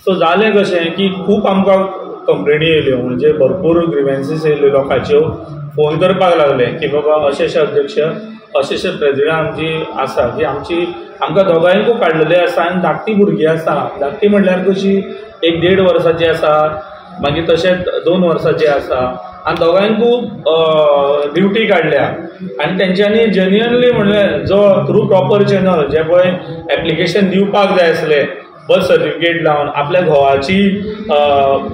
So जालें कशें की खूब आमकां कंप्लेनी येयल्यो, म्हणजे भरपूर ग्रिवेन्सीस येयल्यो लोकांच्यो, फोन करपाक लागले की बाबा अशें अध्यक्ष अशें प्रेजिडेंट आमची आसा की आमकां दोगांयकूय काडलेले आसा आनी धाकटी भुरगीं आसा. धाकटी म्हणल्यार कशी 1-1.5 वर्साची आसा, मागीर तशेंच 2 वर्साची आसा, आनी दोगांयकूय ड्युटी काडल्या. आनी तेंच्यांनी जेन्युअनली म्हणलें जो थ्रू प्रॉपर चॅनल जे पळय एप्लिकेशन दिवपाक जाय आसलें, बर्थ सर्टिफिकेट लावन आपल्या घोवाची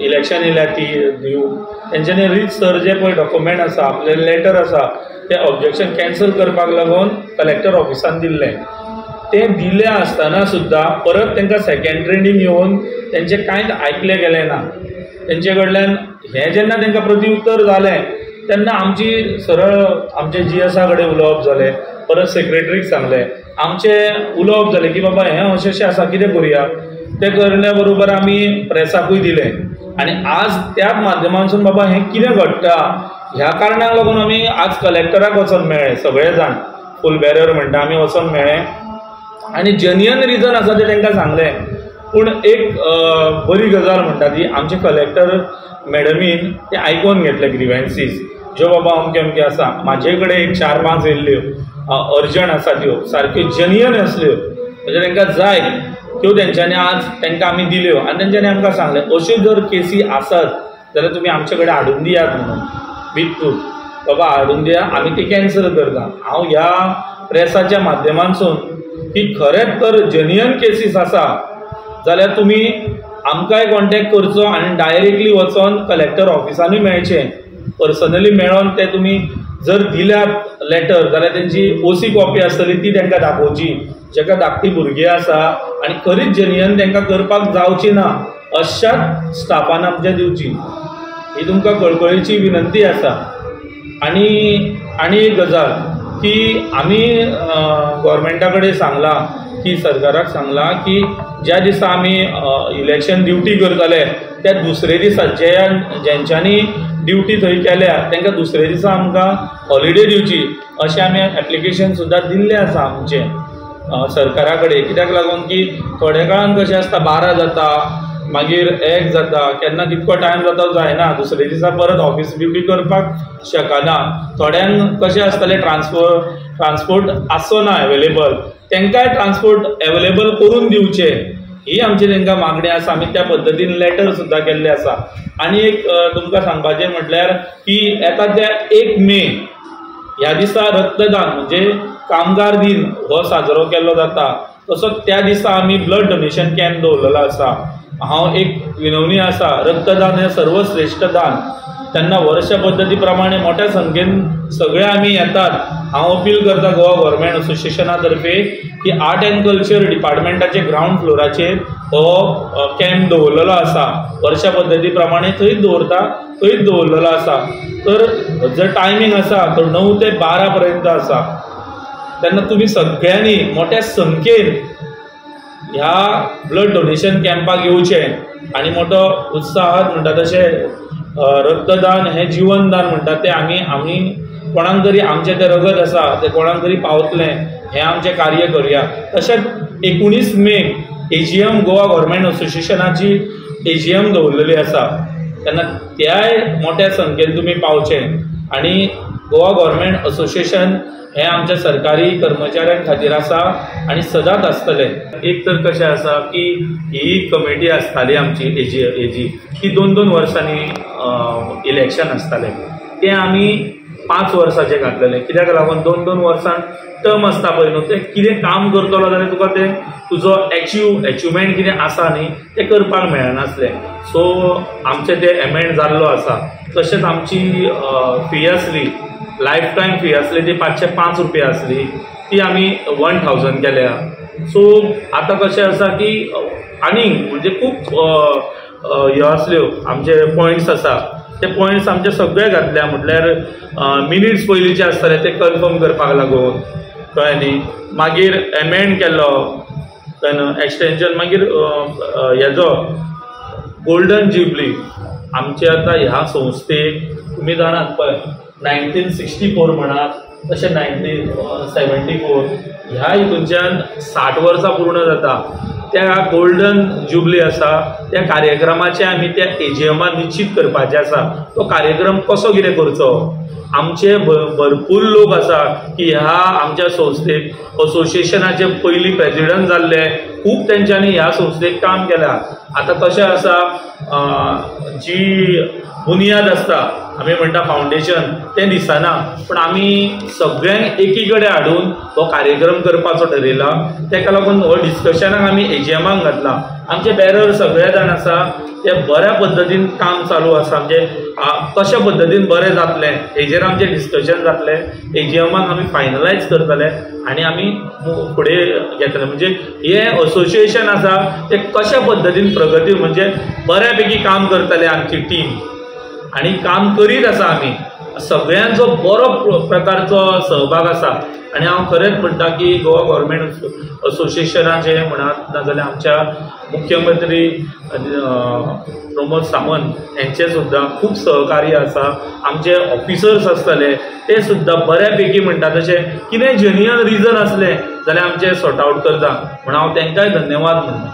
इलेक्शन येयल्या ती दिवं, तेंच्यांनी रीच सर जे पळय डॉक्युमेंट आसा, आपले लेटर आसा, ते ऑब्जेक्शन कॅन्सल करपाक लागून कलेक्टर ऑफिसान दिल्लें. तें दिलें आसतना सुद्दां परत तांकां सेकंड ट्रेनींग येवन तेंचें कांयच आयकलें गेलें ना. तेंचे कडल्यान हें जेन्ना तांकां प्रत्युत्तर जालें तेन्ना आमची सरळ आमचे GS कडेन उलोवप जालें, परत सेक्रेटरीक सांगलें, आमचें उलोवप जालें की बाबा हें अशें आसा, कितें करुया. तें करल्या बरोबर आमी प्रेसाकूय दिलें आनी आज त्याच माध्यमांतसून बाबा हें कितें घडटा ह्या कारणाक लागून आमी आज कलेक्टराक वचून मेळ्ळे. सगळे जाण फूल बॅरर म्हणटा आमी वचून मेळ्ळे आनी जेन्युअन रिजन आसा तें तांकां सांगलें. पूण एक बरी गजाल म्हणटा ती आमचे कलेक्टर मॅडमीन ते आयकून घेतले ग्रिवेन्सीस ज्यो बाबा अमके अमके आसा. म्हाजे कडेन एक 4-5 येयल्ल्यो अर्जंट आसा त्यो सारक्यो जेन्युअन आसल्यो, म्हणजे तांकां जाय त्यो तेंच्यांनी आज तांकां आमी दिल्यो आनी तेंच्यांनी आमकां सांगलें अश्यो जर केसी आसत जाल्यार तुमी आमचे कडेन हाडून दियात म्हणून विथ प्रूफ. बाबा हाडून दिया, आमी ती कॅन्सल करता. हांव ह्या प्रेसाच्या माध्यमांतसून की खरेंच तर जेन्युअन केसीस आसा जाल्यार तुमी आमकांय कॉन्टॅक्ट करचो आनी डायरेक्टली वचोन कलेक्टर ऑफिसानूय मेळचें. पर्सनली मेळोन ते तुमी जर दिल्यात लेटर जाल्यार तेंची OC कॉपी आसतली ती तांकां दाखोवची, जेका धाकटी भुरगीं आसा आनी खरीच जेन्युअन तांकां करपाक जावची ना अशाच स्टाफान आमच्या दिवची. ही तुमकां कळकळीची विनंती आसा. आनी एक गजाल की आमी गव्हर्मेंटा कडेन सांगलां की सरकाराक सांगलां की ज्या दिसा आमी इलेक्शन ड्युटी करतले त्या दुसरे दिसा जेंच्यांनी ड्युटी थंय केल्या तांकां दुसरे दिसा आमकां हॉलिडे दिवची अशें आमी एप्लिकेशन सुद्दां दिल्लें आसा आमचें सरकारा कडेन. कित्याक लागून की थोड्या काळान कशें आसता 12 जाता, मागीर 1 जाता, केन्ना तितको टायम जाता जायना, दुसरे दिसा परत ऑफिस ड्युटी करपाक शकना. थोड्यांक कशें आसतलें ट्रान्सपोर्ट आसना एवेलेबल, तांकांय ट्रान्सपोर्ट एवेलेबल करून दिवचें ही आमची तांकां मागणी आसा. आमी त्या पद्दतीन लेटर सुद्दां केल्लें आसा. आनी एक तुमकां सांगपाचें म्हटल्यार की येता त्या 1 मे ह्या दिसा रक्तदान म्हणजे कामगार दिन हो साजरो केल्लो जाता. तसोच त्या दिसा आमी ब्लड डोनेशन कॅम्प दवरलेलो आसा. हांव एक विनवणी आसा, रक्तदान हें सर्वश्रेष्ठ दान. तेन्ना वर्ष पद्दती प्रमाणे मोठ्या संख्येन सगळे आमी येतात. हांव अपील करता गोवा गव्हर्मेंट असोसिएशना तर्फे की आर्ट एंड कल्चर डिपार्टमेंटाचे ग्राउंड फ्लोराचेर हो कॅम्प दवरलेलो आसा. वर्षा पद्दती प्रमाणे थंयच दवरता, थंयच दवरलेलो आसा. तर जर टायमींग आसा तो 9 ते 12 पर्यंत आसा. तेन्ना तुमी सगळ्यांनी मोठ्या संख्येन ह्या ब्लड डोनेशन कॅम्पाक येवचें आनी मोठो उत्साहात म्हणटा तशें रक्तदान हें जीवनदान म्हणटा तें आमी कोणाक तरी आमचें तें रगत आसा तें कोणाक तरी पावतलें हें आमचें कार्य करुया. तशेंच 19 मे AGM गोवा गव्हर्मेंट असोसिएशनाची AGM दवरलेली आसा. तेन्ना त्याय मोठ्या संख्येन तुमी पावचें. आनी गोवा गव्हर्मेंट असोसिएशन हें आमच्या सरकारी कर्मचाऱ्यां खातीर आसा आनी सदांच आसतलें. एक तर कशें आसा की ही कमिटी आसताली आमची एजी ती 2-2 वर्सांनी इलेक्शन आसतालें. तें आमी 5 वर्साचें घातलेलें. कित्याक लागून 2-2 वर्सान टर्म आसता पळय न्हू, तें कितें काम करतलो जाल्यार तुका तें तुजो अचिवमेंट कितें आसा न्ही तें करपाक मेळनासलें. सो आमचें तें एमेंड जाल्लो आसा. तशेंच आमची फी आसली, लायफ टायम फी आसली ती 505 रुपया आसली, ती आमी 1000 केल्या. सो आतां कशें आसा की आनीक म्हणजे खूब ह्यो आसल्यो आमचे पॉयंट्स आसा ते पॉयंट्स आमचे सगळे घातल्या. म्हटल्यार मिनिट्स पयलींचे आसतले ते कन्फर्म करपाक लागून कळ्ळें न्ही. मागीर एमेंड केलो एक्सटेंशन. मागीर हेजो गोल्डन जुबली आमचे आतां ह्या संस्थेक तुमी जाणात पळय 1964 म्हणात तशें 1974 ह्या हितूनच्यान 60 वर्सां पूर्ण जाता त्या गोल्डन जुबली आसा त्या कार्यक्रमाचे आमी त्या एजीएमान निश्चित करपाचें आसा तो कार्यक्रम कसो कितें करचो आमचे भरपूर लोक आसा की ह्या आमच्या संस्थेक असोसिएशनाचे पयलीं प्रेसिडेंट जाल्ले खूब तेंच्यांनी ह्या संस्थेक काम केल्या आतां तशें आसा जी बुनियाद आसता आमी म्हणटा फावंडेशन तें दिसना पण आमी सगळ्यांक एकी कडेन हाडून हो कार्यक्रम करपाचो ठरयला तेका लागून हो डिस्कशनाक आमी एजीएमाक घातला आमचे बॅरर सगळे जाण आसा ते बऱ्या पद्दतीन काम चालू आसा म्हणजे कशा पद्दतीन बरें जातलें हेजेर आमचें डिस्कशन जातलें एजीएमाक आमी फायनलायज करतले आनी आमी फुडें घेतले म्हणजे हे असोसिएशन आसा ते कशा पद्दतीन प्रगती म्हणजे बऱ्यापैकी काम करतले आमची टीम आणि काम करीत आसा आमी सगळ्यांचो बरो प्रकारचो सहभाग आसा आणि हांव खरेंच म्हणटा की गोवा गव्हर्मेंट असोसिएशनाचे म्हणात नाजाल्यार आमच्या मुख्यमंत्री प्रमोद सावंत यांचे सुद्दां खूब सहकार्य आसा आमचे ऑफिसर्स आसतले ते सुद्दां बऱ्यापैकी म्हणटा तशें कितें जेन्युइन रिजन आसलें जाल्यार आमचे सॉर्ट आवट करता म्हण हांव तांकांय धन्यवाद म्हणटा.